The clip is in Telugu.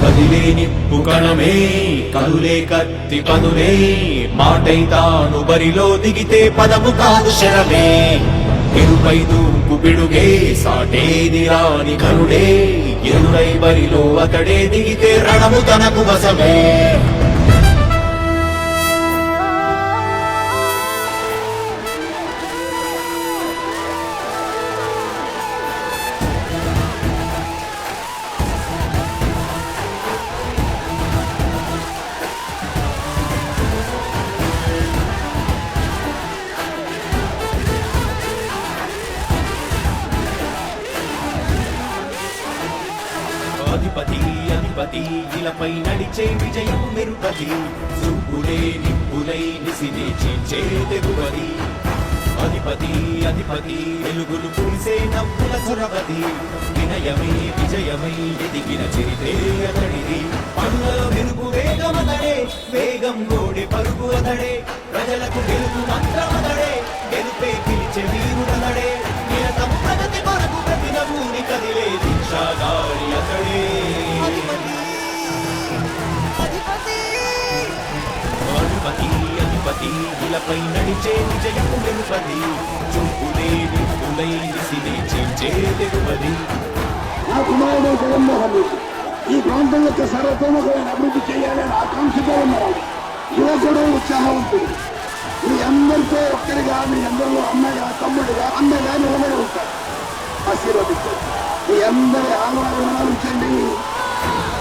కదిలే నిప్పు కణమే కదులే కత్తి పదులే మాటై తాను బరిలో దిగితే పదము కాదు శరమే ఎరుపై దూకు పిడుగే సాటేది రాని కరుడే ఎదురై బరిలో అతడే దిగితే రణము తనకు వశమే అధిపతి అధిపతి ఇలపై నడిచే విజయం మెరుపతి సుబ్బులే నిప్పులై నిసిని చీల్చే తెగువది అధిపతి అధిపతి వెలుగులు పూసే నవ్వుల సొరవది వినయమై విజయమై ఎదిగిన చరితే అతడిది పనులలో మెరుపు వేగమతడే వేగం గోడే పరుగు అతడే ప్రజలకు గెలుపు మంత్రమతడే గెలుపే పిలిచే వీరుడతడే నిరతం ప్రగతి కొరకు ప్రతి నవ్వుని కదిలే దీక్షాగారి అతడే అధిపతి అధిపతి ఇలపై నడిచే విజయము వెలుపది చూపులే నిప్పులై నిసిని చీల్చే తెగువది నా కుమారుడు జగన్మోహన్ రెడ్డి ఈ ప్రాంతం యొక్క సర్వతోముఖమైన అభివృద్ధి చేయాలని ఆకాంక్షతో ఉన్నారు. యువకుడు ఉత్సాహవంతుడు మీ అందరితో ఒక్కరిగా మీ అందరిలో అన్నగా తమ్ముడుగా అన్నగా నిలబడి ఉంటారు. ఆశీర్వదించండి. మీ అందరి ఆహ్వానాలు ఉంచండి.